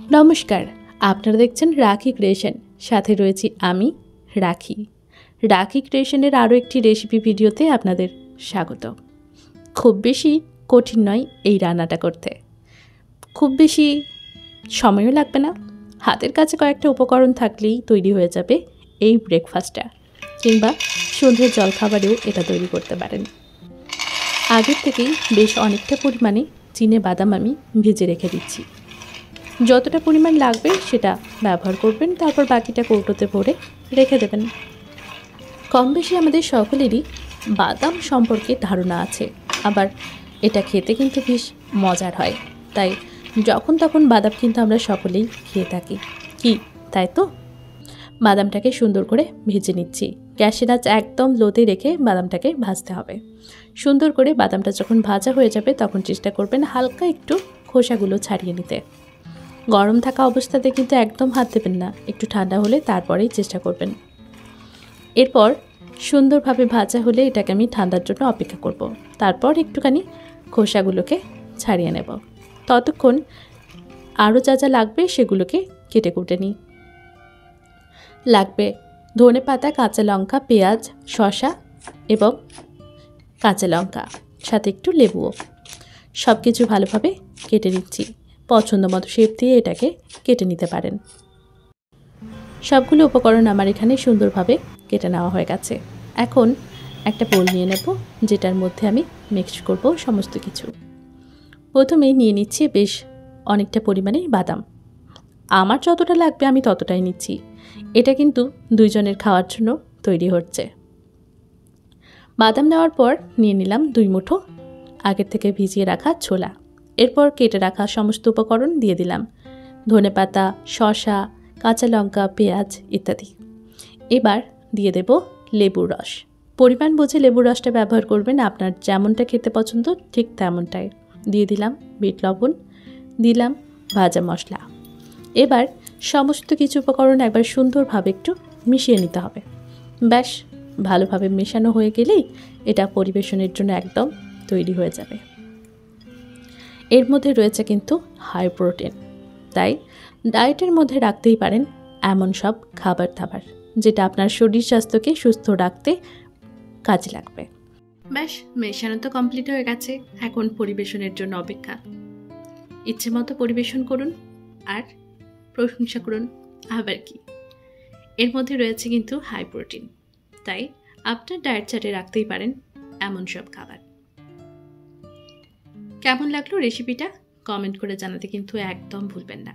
নমস্কার, আপনারা দেখছেন রাখি ক্রিয়েশন। সাথে রয়েছি আমি রাখি। রাখি ক্রিয়েশনের আরও একটি রেসিপি ভিডিওতে আপনাদের স্বাগত। খুব বেশি কঠিন নয় এই রান্নাটা করতে, খুব বেশি সময়ও লাগবে না। হাতের কাছে কয়েকটা উপকরণ থাকলেই তৈরি হয়ে যাবে এই ব্রেকফাস্টটা, কিংবা সন্ধ্যের জলখাবারেও এটা তৈরি করতে পারেন। আগের থেকেই বেশ অনেকটা পরিমাণে চিনে বাদাম আমি ভেজে রেখে দিচ্ছি। যতটা পরিমাণ লাগবে সেটা ব্যবহার করবেন, তারপর বাকিটা কৌটোতে ভরে রেখে দেবেন। কম বেশি আমাদের সকলেরই বাদাম সম্পর্কে ধারণা আছে, আবার এটা খেতে কিন্তু বেশ মজার হয়। তাই যখন তখন বাদাম কিন্তু আমরা সকলেই খেয়ে থাকি, কি তাই তো? বাদামটাকে সুন্দর করে ভেজে নিচ্ছি। গ্যাসের আঁচ একদম লোতে রেখে বাদামটাকে ভাজতে হবে। সুন্দর করে বাদামটা যখন ভাজা হয়ে যাবে তখন চেষ্টা করবেন হালকা একটু খোসাগুলো ছাড়িয়ে নিতে। গরম থাকা অবস্থাতে কিন্তু একদম হাত দেবেন না, একটু ঠান্ডা হলে তারপরেই চেষ্টা করবেন। এরপর সুন্দরভাবে ভাজা হলে এটাকে আমি ঠান্ডার জন্য অপেক্ষা করব। তারপর একটুখানি খোসাগুলোকে ছাড়িয়ে নেব। ততক্ষণ আরও যা যা লাগবে সেগুলোকে কেটে কুটে নিই। লাগবে ধনে পাতা, কাঁচা লঙ্কা, পেঁয়াজ, শসা এবং কাঁচা লঙ্কা, সাথে একটু লেবুও। সব কিছু ভালোভাবে কেটে নিচ্ছি। পছন্দ মতো শেপ দিয়ে এটাকে কেটে নিতে পারেন। সবগুলো উপকরণ আমার এখানে সুন্দরভাবে কেটে নেওয়া হয়ে গেছে। এখন একটা বোল নিয়ে নেব, যেটার মধ্যে আমি মিক্স করব সমস্ত কিছু। প্রথমেই নিয়ে নিচ্ছি বেশ অনেকটা পরিমাণে বাদাম। আমার যতটা লাগবে আমি ততটাই নিচ্ছি। এটা কিন্তু দুইজনের খাওয়ার জন্য তৈরি হচ্ছে। বাদাম নেওয়ার পর নিয়ে নিলাম 2 মুঠো আগের থেকে ভিজিয়ে রাখা ছোলা। এরপর কেটে রাখা সমস্ত উপকরণ দিয়ে দিলাম, ধনে পাতা, শসা, কাঁচা লঙ্কা, পেঁয়াজ ইত্যাদি। এবার দিয়ে দেব লেবুর রস। পরিমাণ বুঝে লেবুর রসটা ব্যবহার করবেন, আপনার যেমনটা খেতে পছন্দ ঠিক তেমনটাই। দিয়ে দিলাম বিট লবণ, দিলাম ভাজা মশলা। এবার সমস্ত কিছু উপকরণ একবার সুন্দরভাবে একটু মিশিয়ে নিতে হবে। ব্যাস, ভালোভাবে মেশানো হয়ে গেলেই এটা পরিবেশনের জন্য একদম তৈরি হয়ে যাবে। এর মধ্যে রয়েছে কিন্তু হাই প্রোটিন, তাই ডায়েটের মধ্যে রাখতেই পারেন এমন সব খাবার দাবার যেটা আপনার শরীর স্বাস্থ্যকে সুস্থ রাখতে কাজে লাগবে। ব্যাস, মেশানো তো কমপ্লিট হয়ে গেছে। এখন পরিবেশনের জন্য অপেক্ষা। ইচ্ছে মতো পরিবেশন করুন আর প্রশংসা করুন। আবার কি, এর মধ্যে রয়েছে কিন্তু হাই প্রোটিন, তাই আপনার ডায়েট চার্টে রাখতেই পারেন এমন সব খাবার। কেমন লাগলো রেসিপিটা কমেন্ট করে জানাতে কিন্তু একদম ভুলবেন না।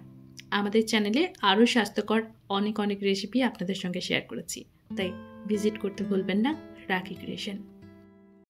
আমাদের চ্যানেলে আরও স্বাস্থ্যকর অনেক রেসিপি আপনাদের সঙ্গে শেয়ার করেছি, তাই ভিজিট করতে ভুলবেন না রাখি ক্রিয়েশন।